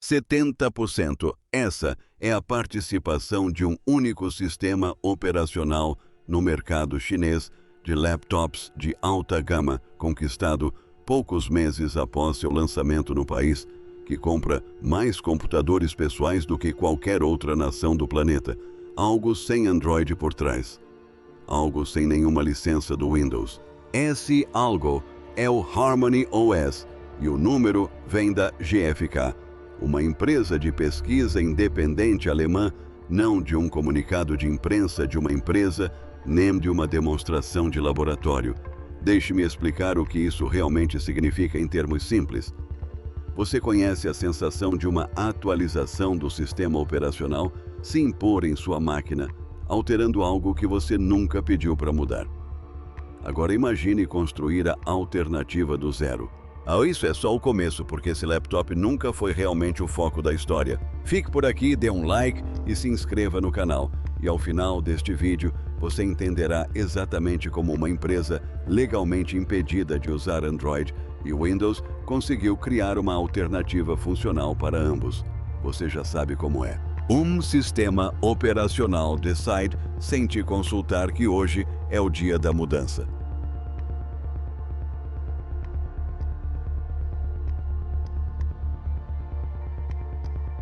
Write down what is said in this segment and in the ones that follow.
70%. Essa é a participação de um único sistema operacional no mercado chinês de laptops de alta gama, conquistado poucos meses após seu lançamento no país, que compra mais computadores pessoais do que qualquer outra nação do planeta. Algo sem Android por trás. Algo sem nenhuma licença do Windows. Esse algo é o Harmony OS e o número vem da GfK, uma empresa de pesquisa independente alemã, não de um comunicado de imprensa de uma empresa, nem de uma demonstração de laboratório. Deixe-me explicar o que isso realmente significa em termos simples. Você conhece a sensação de uma atualização do sistema operacional se impor em sua máquina, alterando algo que você nunca pediu para mudar. Agora imagine construir a alternativa do zero. Isso é só o começo, porque esse laptop nunca foi realmente o foco da história. Fique por aqui, dê um like e se inscreva no canal. E ao final deste vídeo, você entenderá exatamente como uma empresa legalmente impedida de usar Android e Windows conseguiu criar uma alternativa funcional para ambos. Você já sabe como é. Um sistema operacional decide sem te consultar que hoje é o dia da mudança.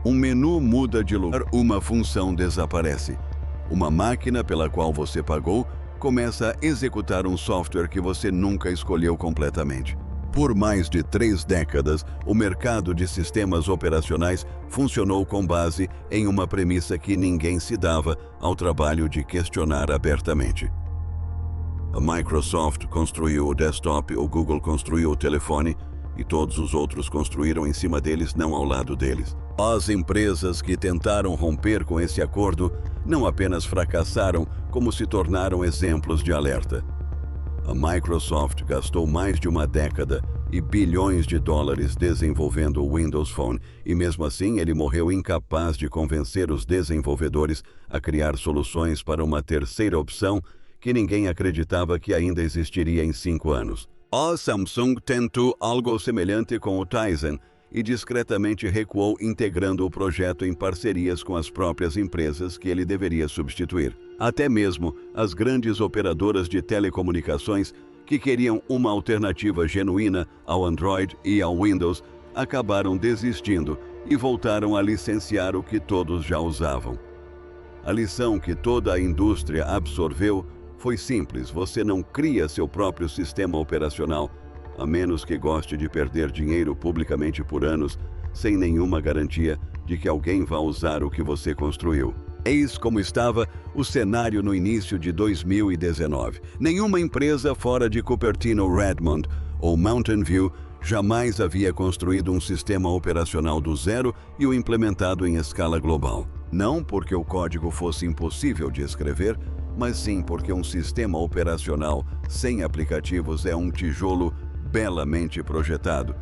Um menu muda de lugar, uma função desaparece. Uma máquina pela qual você pagou começa a executar um software que você nunca escolheu completamente. Por mais de 3 décadas, o mercado de sistemas operacionais funcionou com base em uma premissa que ninguém se dava ao trabalho de questionar abertamente. A Microsoft construiu o desktop, o Google construiu o telefone e todos os outros construíram em cima deles, não ao lado deles. As empresas que tentaram romper com esse acordo não apenas fracassaram, como se tornaram exemplos de alerta. A Microsoft gastou mais de uma década e bilhões de dólares desenvolvendo o Windows Phone, e mesmo assim ele morreu incapaz de convencer os desenvolvedores a criar soluções para uma terceira opção que ninguém acreditava que ainda existiria em 5 anos. A Samsung tentou algo semelhante com o Tizen e discretamente recuou, integrando o projeto em parcerias com as próprias empresas que ele deveria substituir. Até mesmo as grandes operadoras de telecomunicações, que queriam uma alternativa genuína ao Android e ao Windows, acabaram desistindo e voltaram a licenciar o que todos já usavam. A lição que toda a indústria absorveu foi simples: você não cria seu próprio sistema operacional, a menos que goste de perder dinheiro publicamente por anos, sem nenhuma garantia de que alguém vá usar o que você construiu. Eis como estava o cenário no início de 2019. Nenhuma empresa fora de Cupertino, Redmond ou Mountain View jamais havia construído um sistema operacional do zero e o implementado em escala global. Não porque o código fosse impossível de escrever, mas sim porque um sistema operacional sem aplicativos é um tijolo belamente projetado,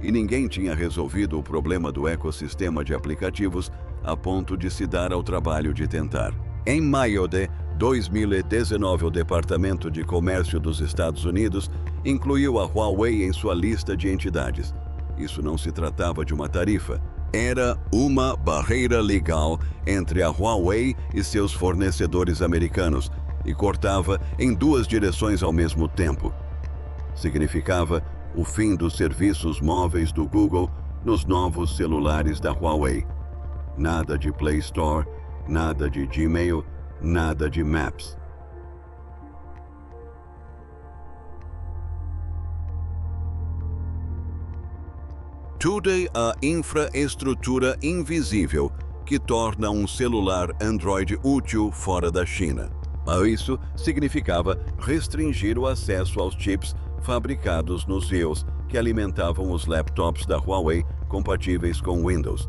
e ninguém tinha resolvido o problema do ecossistema de aplicativos a ponto de se dar ao trabalho de tentar. Em maio de 2019, o Departamento de Comércio dos Estados Unidos incluiu a Huawei em sua lista de entidades. Isso não se tratava de uma tarifa, era uma barreira legal entre a Huawei e seus fornecedores americanos, e cortava em 2 direções ao mesmo tempo. Significava o fim dos serviços móveis do Google nos novos celulares da Huawei. Nada de Play Store, nada de Gmail, nada de Maps. Tudo é a infraestrutura invisível que torna um celular Android útil fora da China. Isso significava restringir o acesso aos chips fabricados nos RIOs que alimentavam os laptops da Huawei compatíveis com Windows.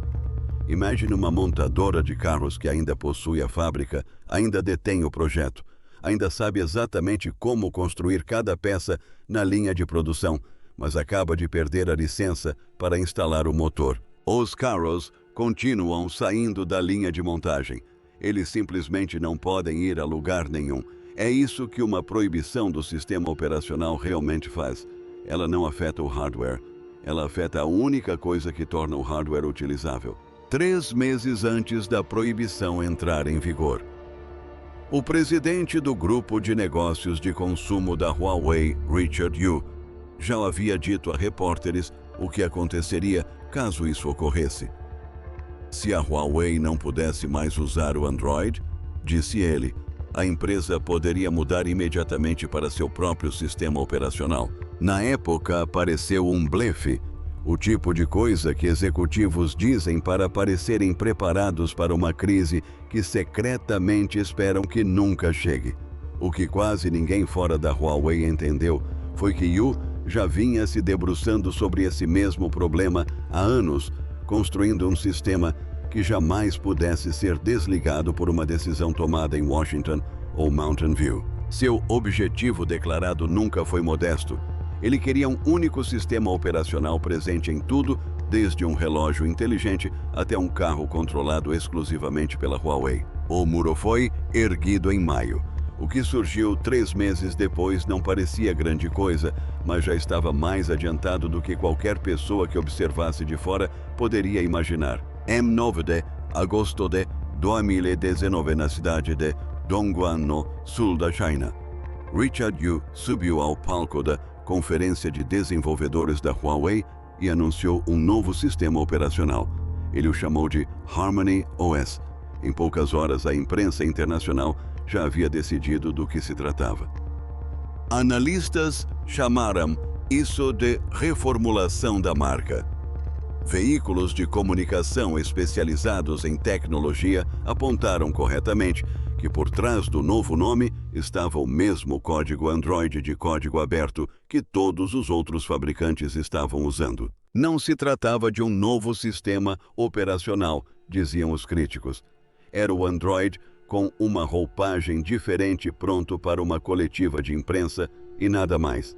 Imagine uma montadora de carros que ainda possui a fábrica, ainda detém o projeto, ainda sabe exatamente como construir cada peça na linha de produção, mas acaba de perder a licença para instalar o motor. Os carros continuam saindo da linha de montagem. Eles simplesmente não podem ir a lugar nenhum. É isso que uma proibição do sistema operacional realmente faz. Ela não afeta o hardware, ela afeta a única coisa que torna o hardware utilizável. 3 meses antes da proibição entrar em vigor. O presidente do grupo de negócios de consumo da Huawei, Richard Yu, já havia dito a repórteres o que aconteceria caso isso ocorresse. Se a Huawei não pudesse mais usar o Android, disse ele, a empresa poderia mudar imediatamente para seu próprio sistema operacional. Na época, pareceu um blefe, o tipo de coisa que executivos dizem para parecerem preparados para uma crise que secretamente esperam que nunca chegue. O que quase ninguém fora da Huawei entendeu foi que Yu já vinha se debruçando sobre esse mesmo problema há anos, construindo um sistema que jamais pudesse ser desligado por uma decisão tomada em Washington ou Mountain View. Seu objetivo declarado nunca foi modesto. Ele queria um único sistema operacional presente em tudo, desde um relógio inteligente até um carro controlado exclusivamente pela Huawei. O muro foi erguido em maio. O que surgiu 3 meses depois não parecia grande coisa, mas já estava mais adiantado do que qualquer pessoa que observasse de fora poderia imaginar. Em 9 de agosto de 2019, na cidade de Dongguan, no sul da China, Richard Yu subiu ao palco da Conferência de Desenvolvedores da Huawei e anunciou um novo sistema operacional. Ele o chamou de Harmony OS. Em poucas horas, a imprensa internacional já havia decidido do que se tratava. Analistas chamaram isso de reformulação da marca. Veículos de comunicação especializados em tecnologia apontaram corretamente que por trás do novo nome estava o mesmo código Android de código aberto que todos os outros fabricantes estavam usando. Não se tratava de um novo sistema operacional, diziam os críticos. Era o Android com uma roupagem diferente pronto para uma coletiva de imprensa e nada mais.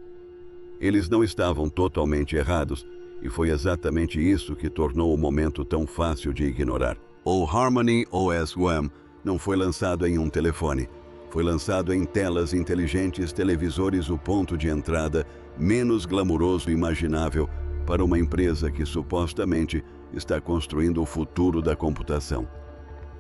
Eles não estavam totalmente errados, e foi exatamente isso que tornou o momento tão fácil de ignorar. O Harmony OS One não foi lançado em um telefone. Foi lançado em telas inteligentes, televisores, o ponto de entrada menos glamuroso imaginável para uma empresa que supostamente está construindo o futuro da computação.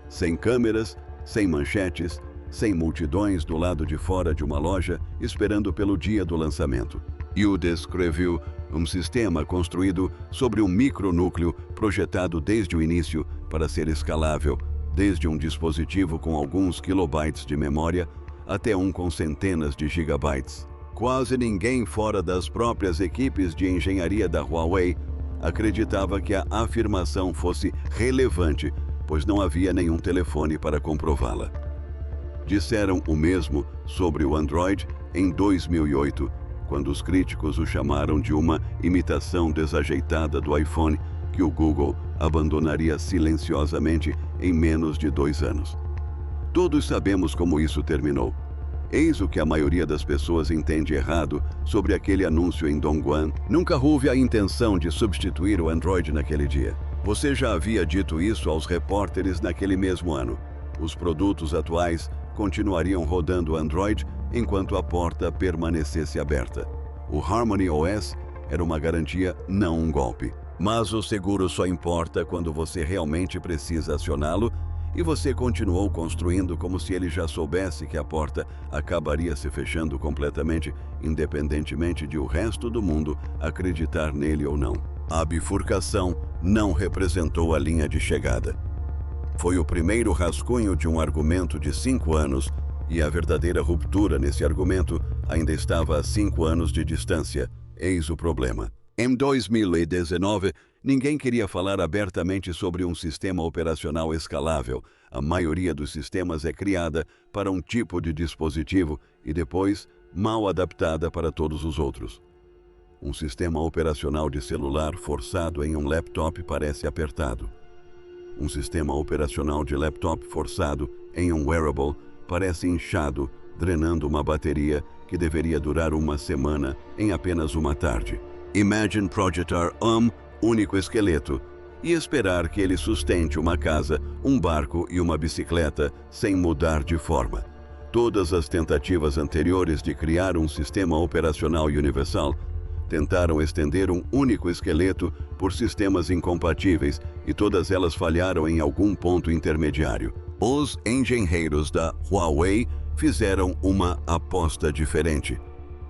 Sem câmeras, sem manchetes, sem multidões do lado de fora de uma loja esperando pelo dia do lançamento. Yu descreveu um sistema construído sobre um micronúcleo projetado desde o início para ser escalável, desde um dispositivo com alguns kilobytes de memória até um com centenas de gigabytes. Quase ninguém fora das próprias equipes de engenharia da Huawei acreditava que a afirmação fosse relevante, pois não havia nenhum telefone para comprová-la. Disseram o mesmo sobre o Android em 2008, quando os críticos o chamaram de uma imitação desajeitada do iPhone que o Google abandonaria silenciosamente em menos de 2 anos. Todos sabemos como isso terminou. Eis o que a maioria das pessoas entende errado sobre aquele anúncio em Dongguan. Nunca houve a intenção de substituir o Android naquele dia. Você já havia dito isso aos repórteres naquele mesmo ano. Os produtos atuais continuariam rodando Android enquanto a porta permanecesse aberta. O Harmony OS era uma garantia, não um golpe. Mas o seguro só importa quando você realmente precisa acioná-lo, e você continuou construindo como se ele já soubesse que a porta acabaria se fechando completamente, independentemente de o resto do mundo acreditar nele ou não. A bifurcação não representou a linha de chegada. Foi o primeiro rascunho de um argumento de 5 anos, e a verdadeira ruptura nesse argumento ainda estava a 5 anos de distância. Eis o problema. Em 2019, ninguém queria falar abertamente sobre um sistema operacional escalável. A maioria dos sistemas é criada para um tipo de dispositivo e depois mal adaptada para todos os outros. Um sistema operacional de celular forçado em um laptop parece apertado. Um sistema operacional de laptop forçado em um wearable parece inchado, drenando uma bateria que deveria durar 1 semana em apenas uma tarde. Imagine projetar único esqueleto e esperar que ele sustente uma casa, um barco e uma bicicleta sem mudar de forma. Todas as tentativas anteriores de criar um sistema operacional universal tentaram estender um único esqueleto por sistemas incompatíveis e todas elas falharam em algum ponto intermediário. Os engenheiros da Huawei fizeram uma aposta diferente.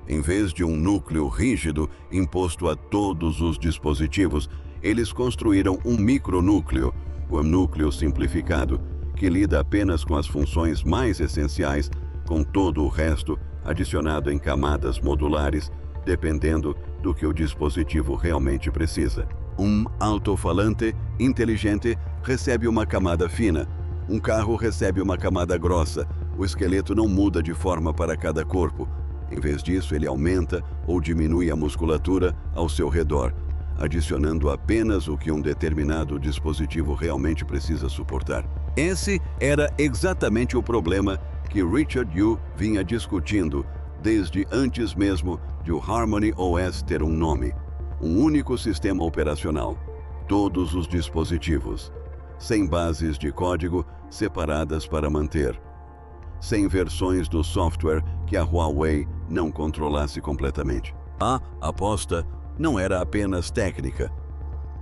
Em vez de um núcleo rígido imposto a todos os dispositivos, eles construíram um micronúcleo, o núcleo simplificado, que lida apenas com as funções mais essenciais, com todo o resto adicionado em camadas modulares, dependendo do que o dispositivo realmente precisa. Um alto-falante inteligente recebe uma camada fina, um carro recebe uma camada grossa, o esqueleto não muda de forma para cada corpo. Em vez disso, ele aumenta ou diminui a musculatura ao seu redor, adicionando apenas o que um determinado dispositivo realmente precisa suportar. Esse era exatamente o problema que Richard Yu vinha discutindo desde antes mesmo de o Harmony OS ter um nome. Um único sistema operacional, todos os dispositivos, sem bases de código separadas para manter, sem versões do software que a Huawei não controlasse completamente. A aposta não era apenas técnica.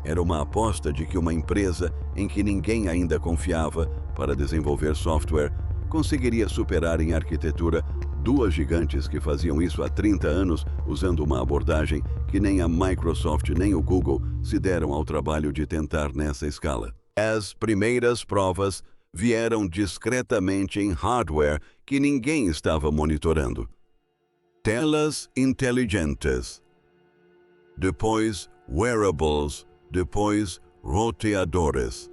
Era uma aposta de que uma empresa em que ninguém ainda confiava para desenvolver software conseguiria superar em arquitetura duas gigantes que faziam isso há 30 anos usando uma abordagem que nem a Microsoft nem o Google se deram ao trabalho de tentar nessa escala. As primeiras provas vieram discretamente em hardware que ninguém estava monitorando. Telas inteligentes. Depois, wearables. Depois, roteadores.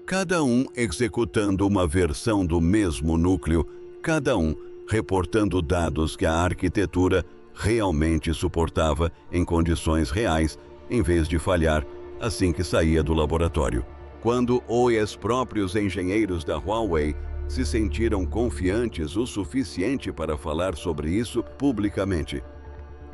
Cada um executando uma versão do mesmo núcleo, cada um reportando dados que a arquitetura realmente suportava em condições reais, em vez de falhar assim que saía do laboratório. Quando os próprios engenheiros da Huawei se sentiram confiantes o suficiente para falar sobre isso publicamente,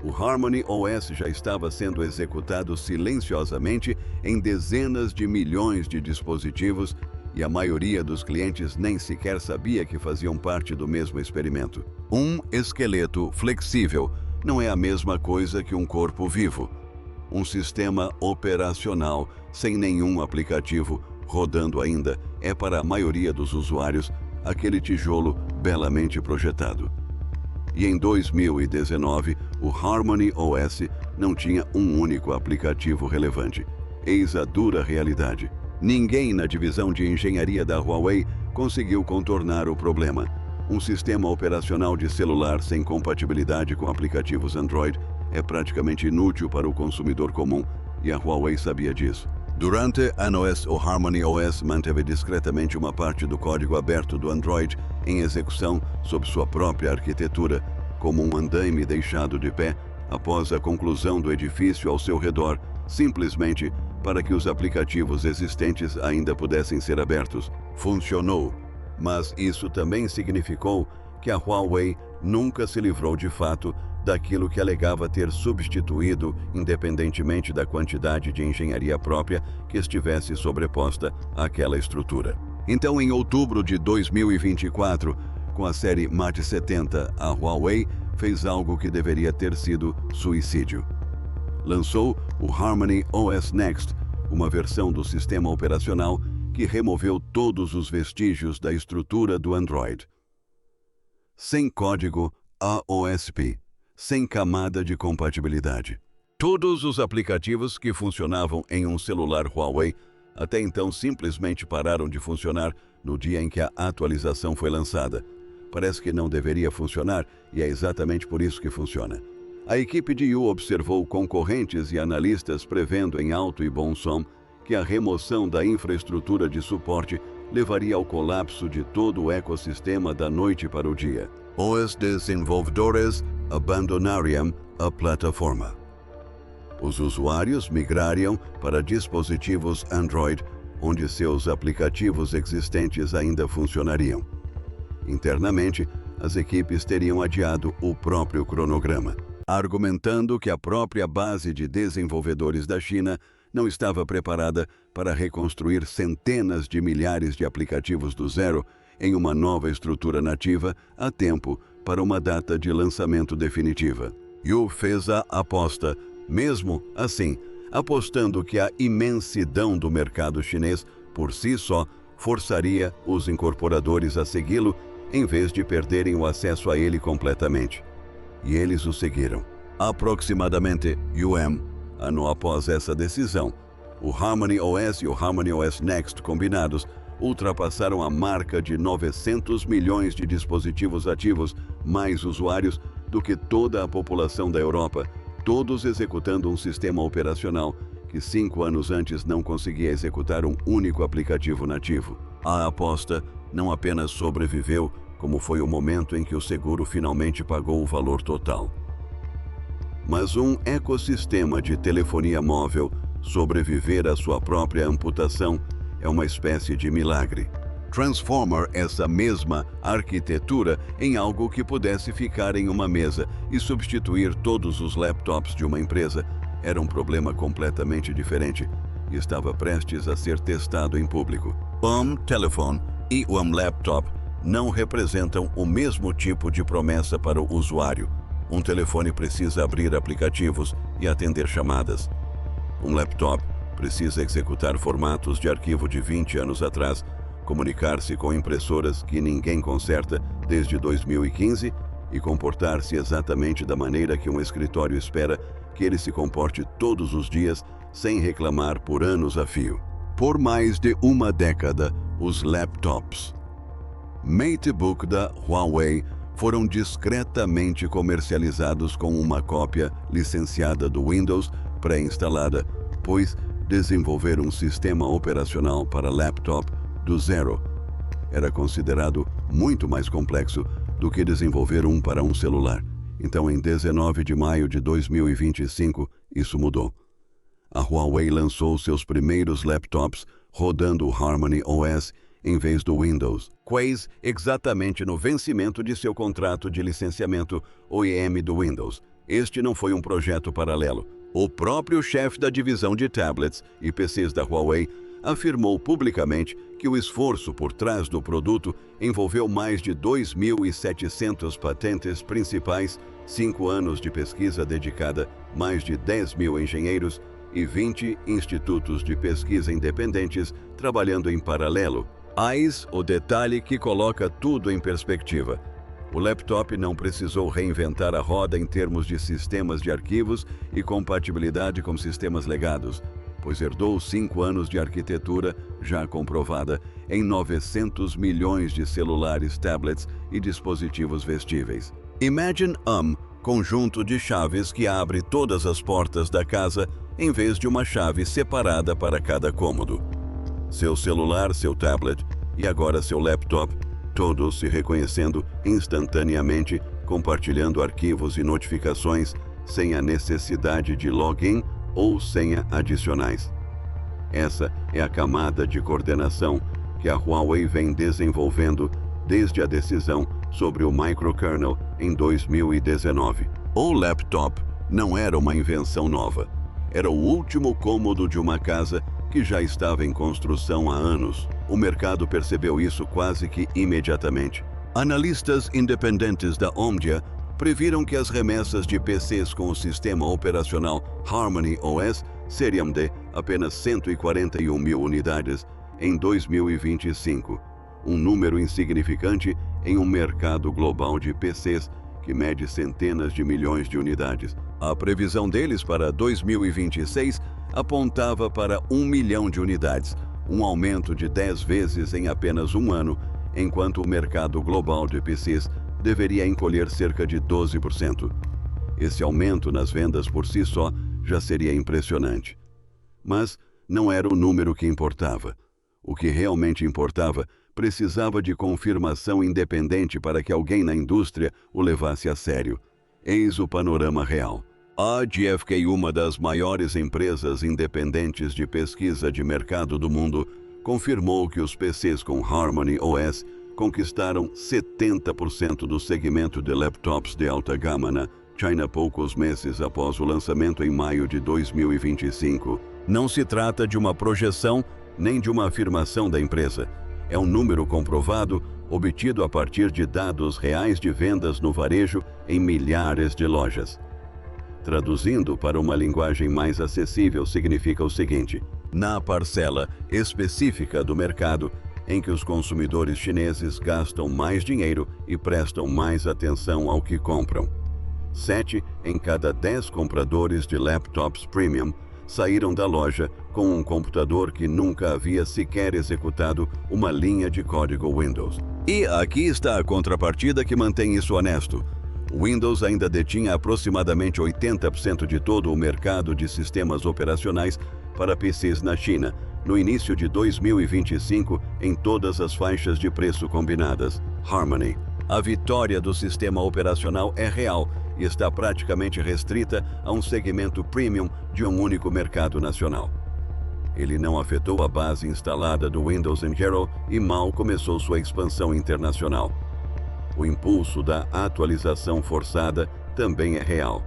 o Harmony OS já estava sendo executado silenciosamente em dezenas de milhões de dispositivos e a maioria dos clientes nem sequer sabia que faziam parte do mesmo experimento. Um esqueleto flexível não é a mesma coisa que um corpo vivo. Um sistema operacional sem nenhum aplicativo rodando ainda é para a maioria dos usuários aquele tijolo belamente projetado. E em 2019, o Harmony OS não tinha um único aplicativo relevante. Eis a dura realidade. Ninguém na divisão de engenharia da Huawei conseguiu contornar o problema. Um sistema operacional de celular sem compatibilidade com aplicativos Android é praticamente inútil para o consumidor comum, e a Huawei sabia disso. Durante anos, o Harmony OS manteve discretamente uma parte do código aberto do Android em execução sob sua própria arquitetura, como um andaime deixado de pé após a conclusão do edifício ao seu redor, simplesmente para que os aplicativos existentes ainda pudessem ser abertos. Funcionou, mas isso também significou que a Huawei nunca se livrou de fato daquilo que alegava ter substituído, independentemente da quantidade de engenharia própria que estivesse sobreposta àquela estrutura. Então, em outubro de 2024, com a série Mate 70, a Huawei fez algo que deveria ter sido suicídio. Lançou o Harmony OS Next, uma versão do sistema operacional que removeu todos os vestígios da estrutura do Android. Sem código AOSP, sem camada de compatibilidade. Todos os aplicativos que funcionavam em um celular Huawei até então simplesmente pararam de funcionar no dia em que a atualização foi lançada. Parece que não deveria funcionar e é exatamente por isso que funciona. A equipe de Yu observou concorrentes e analistas prevendo em alto e bom som que a remoção da infraestrutura de suporte levaria ao colapso de todo o ecossistema da noite para o dia. Os desenvolvedores abandonariam a plataforma. Os usuários migrariam para dispositivos Android, onde seus aplicativos existentes ainda funcionariam. Internamente, as equipes teriam adiado o próprio cronograma, argumentando que a própria base de desenvolvedores da China não estava preparada para reconstruir centenas de milhares de aplicativos do zero em uma nova estrutura nativa a tempo para uma data de lançamento definitiva. Yu fez a aposta, mesmo assim, apostando que a imensidão do mercado chinês, por si só, forçaria os incorporadores a segui-lo, em vez de perderem o acesso a ele completamente. E eles o seguiram. Aproximadamente ano após essa decisão, o Harmony OS e o Harmony OS Next combinados ultrapassaram a marca de 900 milhões de dispositivos ativos, mais usuários, do que toda a população da Europa, todos executando um sistema operacional que 5 anos antes não conseguia executar um único aplicativo nativo. A aposta não apenas sobreviveu, como foi o momento em que o seguro finalmente pagou o valor total. Mas um ecossistema de telefonia móvel sobreviver à sua própria amputação é uma espécie de milagre. Transformar essa mesma arquitetura em algo que pudesse ficar em uma mesa e substituir todos os laptops de uma empresa era um problema completamente diferente e estava prestes a ser testado em público. Telefone e laptop não representam o mesmo tipo de promessa para o usuário. Um telefone precisa abrir aplicativos e atender chamadas. Um laptop precisa executar formatos de arquivo de 20 anos atrás, comunicar-se com impressoras que ninguém conserta desde 2015 e comportar-se exatamente da maneira que um escritório espera que ele se comporte todos os dias sem reclamar por anos a fio. Por mais de uma década, os laptops MateBook da Huawei foram discretamente comercializados com uma cópia licenciada do Windows pré-instalada, pois desenvolver um sistema operacional para laptop do zero era considerado muito mais complexo do que desenvolver um para um celular. Então, em 19 de maio de 2025, isso mudou. A Huawei lançou seus primeiros laptops rodando o Harmony OS em vez do Windows, quase exatamente no vencimento de seu contrato de licenciamento OEM do Windows. Este não foi um projeto paralelo. O próprio chefe da divisão de tablets e PCs da Huawei afirmou publicamente que o esforço por trás do produto envolveu mais de 2.700 patentes principais, 5 anos de pesquisa dedicada, mais de 10 mil engenheiros e 20 institutos de pesquisa independentes trabalhando em paralelo. Eis o detalhe que coloca tudo em perspectiva. O laptop não precisou reinventar a roda em termos de sistemas de arquivos e compatibilidade com sistemas legados, pois herdou 5 anos de arquitetura já comprovada em 900 milhões de celulares, tablets e dispositivos vestíveis. Imagine conjunto de chaves que abre todas as portas da casa em vez de uma chave separada para cada cômodo. Seu celular, seu tablet e agora seu laptop, todos se reconhecendo instantaneamente, compartilhando arquivos e notificações sem a necessidade de login ou senha adicionais. Essa é a camada de coordenação que a Huawei vem desenvolvendo desde a decisão sobre o microkernel em 2019. O laptop não era uma invenção nova. Era o último cômodo de uma casa que já estava em construção há anos. O mercado percebeu isso quase que imediatamente. Analistas independentes da Omdia previram que as remessas de PCs com o sistema operacional Harmony OS seriam de apenas 141 mil unidades em 2025, um número insignificante em um mercado global de PCs que mede centenas de milhões de unidades. A previsão deles para 2026 apontava para 1 milhão de unidades, um aumento de 10 vezes em apenas um ano, enquanto o mercado global de PCs deveria encolher cerca de 12%. Esse aumento nas vendas por si só já seria impressionante. Mas não era o número que importava. O que realmente importava precisava de confirmação independente para que alguém na indústria o levasse a sério. Eis o panorama real. A GfK, uma das maiores empresas independentes de pesquisa de mercado do mundo, confirmou que os PCs com Harmony OS conquistaram 70% do segmento de laptops de alta gama na China poucos meses após o lançamento em maio de 2025. Não se trata de uma projeção nem de uma afirmação da empresa. É um número comprovado, obtido a partir de dados reais de vendas no varejo em milhares de lojas. Traduzindo para uma linguagem mais acessível, significa o seguinte: na parcela específica do mercado em que os consumidores chineses gastam mais dinheiro e prestam mais atenção ao que compram. 7 em cada 10 compradores de laptops premium saíram da loja com um computador que nunca havia sequer executado uma linha de código Windows. E aqui está a contrapartida que mantém isso honesto. O Windows ainda detinha aproximadamente 80% de todo o mercado de sistemas operacionais para PCs na China, no início de 2025, em todas as faixas de preço combinadas. Harmony. A vitória do sistema operacional é real e está praticamente restrita a um segmento premium de um único mercado nacional. Ele não afetou a base instalada do Windows em geral e mal começou sua expansão internacional. O impulso da atualização forçada também é real.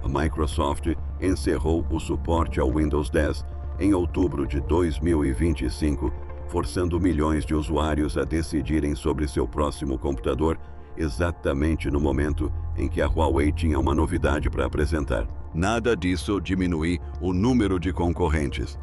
A Microsoft encerrou o suporte ao Windows 10 em outubro de 2025, forçando milhões de usuários a decidirem sobre seu próximo computador exatamente no momento em que a Huawei tinha uma novidade para apresentar. Nada disso diminui o número de concorrentes.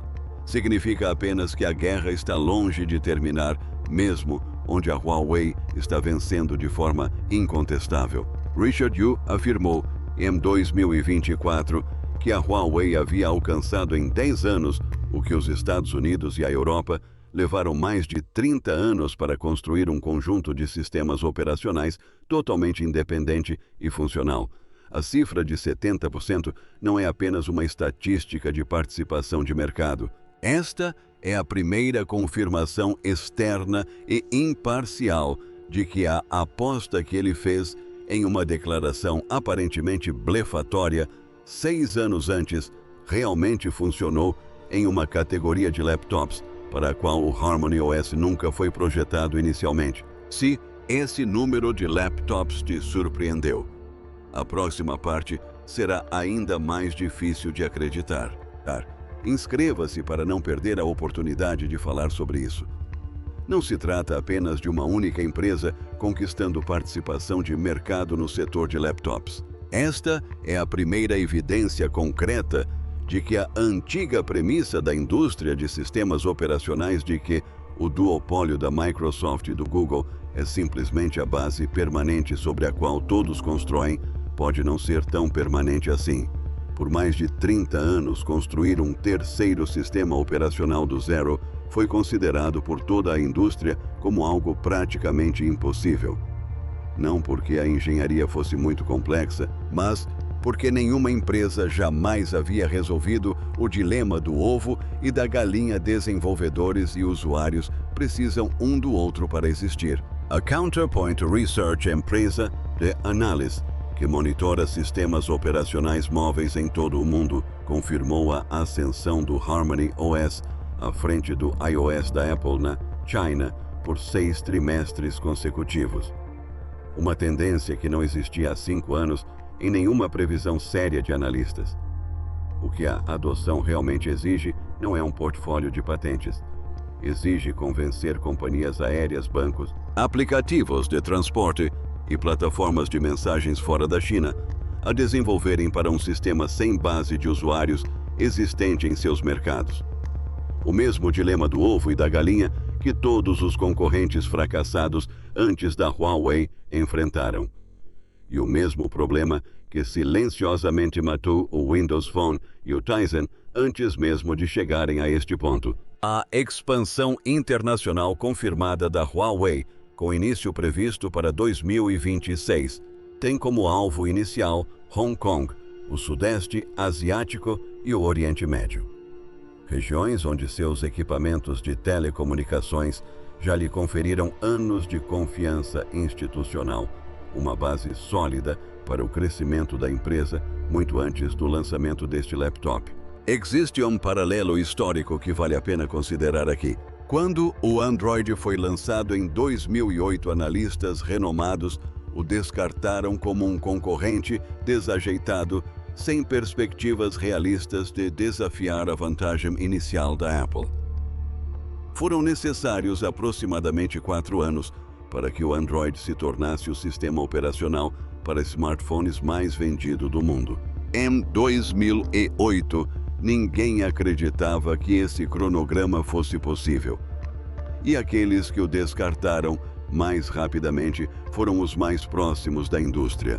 Significa apenas que a guerra está longe de terminar, mesmo onde a Huawei está vencendo de forma incontestável. Richard Yu afirmou em 2024 que a Huawei havia alcançado em 10 anos o que os Estados Unidos e a Europa levaram mais de 30 anos para construir um conjunto de sistemas operacionais totalmente independente e funcional. A cifra de 70% não é apenas uma estatística de participação de mercado. Esta é a primeira confirmação externa e imparcial de que a aposta que ele fez em uma declaração aparentemente blefatória 6 anos antes realmente funcionou em uma categoria de laptops para a qual o Harmony OS nunca foi projetado inicialmente. Se esse número de laptops te surpreendeu, a próxima parte será ainda mais difícil de acreditar. Inscreva-se para não perder a oportunidade de falar sobre isso. Não se trata apenas de uma única empresa conquistando participação de mercado no setor de laptops. Esta é a primeira evidência concreta de que a antiga premissa da indústria de sistemas operacionais de que o duopólio da Microsoft e do Google é simplesmente a base permanente sobre a qual todos constroem, pode não ser tão permanente assim. Por mais de 30 anos, construir um terceiro sistema operacional do zero foi considerado por toda a indústria como algo praticamente impossível. Não porque a engenharia fosse muito complexa, mas porque nenhuma empresa jamais havia resolvido o dilema do ovo e da galinha. Desenvolvedores e usuários precisam um do outro para existir. A Counterpoint Research, empresa de análise que monitora sistemas operacionais móveis em todo o mundo, confirmou a ascensão do Harmony OS à frente do iOS da Apple na China por 6 trimestres consecutivos. Uma tendência que não existia há 5 anos em nenhuma previsão séria de analistas. O que a adoção realmente exige não é um portfólio de patentes. Exige convencer companhias aéreas, bancos, aplicativos de transporte e plataformas de mensagens fora da China a desenvolverem para um sistema sem base de usuários existente em seus mercados. O mesmo dilema do ovo e da galinha que todos os concorrentes fracassados antes da Huawei enfrentaram. E o mesmo problema que silenciosamente matou o Windows Phone e o Tizen antes mesmo de chegarem a este ponto. A expansão internacional confirmada da Huawei, com início previsto para 2026, tem como alvo inicial Hong Kong, o Sudeste Asiático e o Oriente Médio. Regiões onde seus equipamentos de telecomunicações já lhe conferiram anos de confiança institucional, uma base sólida para o crescimento da empresa muito antes do lançamento deste laptop. Existe um paralelo histórico que vale a pena considerar aqui. Quando o Android foi lançado em 2008, analistas renomados o descartaram como um concorrente desajeitado, sem perspectivas realistas de desafiar a vantagem inicial da Apple. Foram necessários aproximadamente 4 anos para que o Android se tornasse o sistema operacional para smartphones mais vendido do mundo. em 2008, ninguém acreditava que esse cronograma fosse possível. E aqueles que o descartaram mais rapidamente foram os mais próximos da indústria.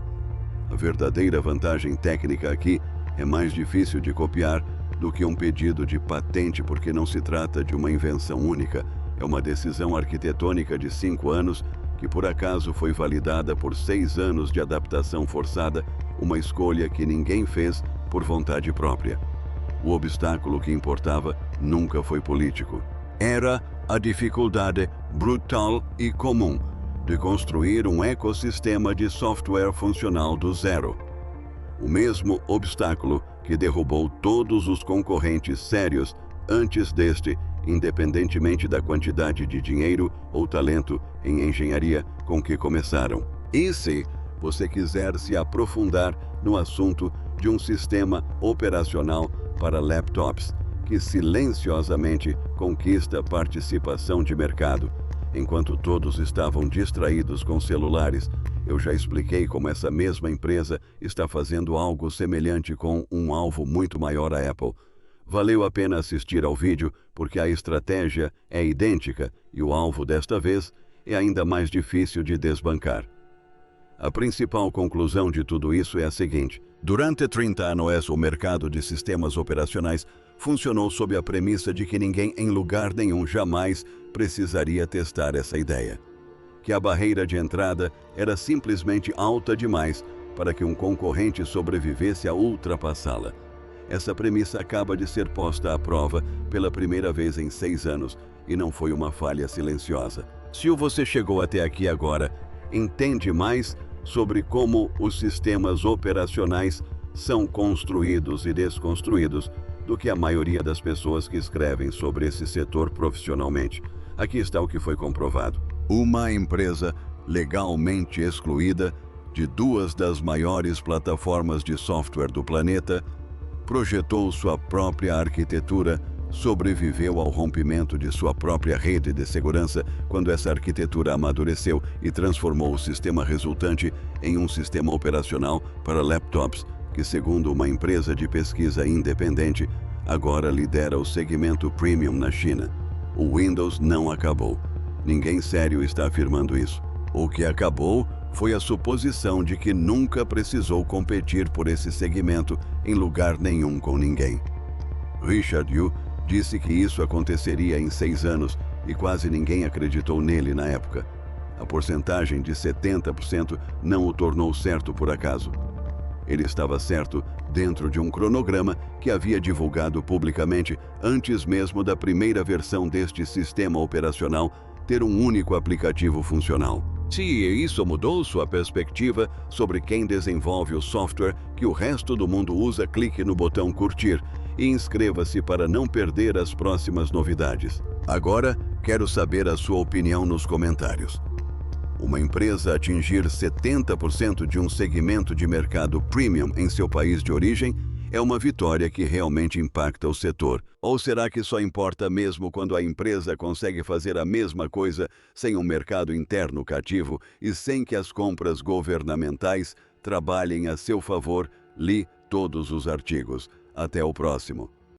A verdadeira vantagem técnica aqui é mais difícil de copiar do que um pedido de patente, porque não se trata de uma invenção única. É uma decisão arquitetônica de 5 anos que por acaso foi validada por 6 anos de adaptação forçada, uma escolha que ninguém fez por vontade própria. O obstáculo que importava nunca foi político. Era a dificuldade brutal e comum de construir um ecossistema de software funcional do zero. O mesmo obstáculo que derrubou todos os concorrentes sérios antes deste, independentemente da quantidade de dinheiro ou talento em engenharia com que começaram. E se você quiser se aprofundar no assunto de um sistema operacional para laptops que silenciosamente conquista participação de mercado, enquanto todos estavam distraídos com celulares, eu já expliquei como essa mesma empresa está fazendo algo semelhante com um alvo muito maior à Apple. Valeu a pena assistir ao vídeo porque a estratégia é idêntica e o alvo desta vez é ainda mais difícil de desbancar. A principal conclusão de tudo isso é a seguinte: durante 30 anos, o mercado de sistemas operacionais funcionou sob a premissa de que ninguém em lugar nenhum jamais precisaria testar essa ideia. Que a barreira de entrada era simplesmente alta demais para que um concorrente sobrevivesse a ultrapassá-la. Essa premissa acaba de ser posta à prova pela primeira vez em 6 anos e não foi uma falha silenciosa. Se você chegou até aqui agora, entende mais sobre como os sistemas operacionais são construídos e desconstruídos do que a maioria das pessoas que escrevem sobre esse setor profissionalmente. Aqui está o que foi comprovado. Uma empresa legalmente excluída de 2 das maiores plataformas de software do planeta projetou sua própria arquitetura, sobreviveu ao rompimento de sua própria rede de segurança quando essa arquitetura amadureceu e transformou o sistema resultante em um sistema operacional para laptops que, segundo uma empresa de pesquisa independente, agora lidera o segmento premium na China. O Windows não acabou. Ninguém sério está afirmando isso. O que acabou foi a suposição de que nunca precisou competir por esse segmento em lugar nenhum com ninguém. Richard Yu disse que isso aconteceria em 6 anos e quase ninguém acreditou nele na época. A porcentagem de 70% não o tornou certo por acaso. Ele estava certo dentro de um cronograma que havia divulgado publicamente antes mesmo da primeira versão deste sistema operacional ter um único aplicativo funcional. Se isso mudou sua perspectiva sobre quem desenvolve o software que o resto do mundo usa, clique no botão curtir e inscreva-se para não perder as próximas novidades. Agora, quero saber a sua opinião nos comentários. Uma empresa atingir 70% de um segmento de mercado premium em seu país de origem é uma vitória que realmente impacta o setor. Ou será que só importa mesmo quando a empresa consegue fazer a mesma coisa sem um mercado interno cativo e sem que as compras governamentais trabalhem a seu favor? Li todos os artigos. Até o próximo.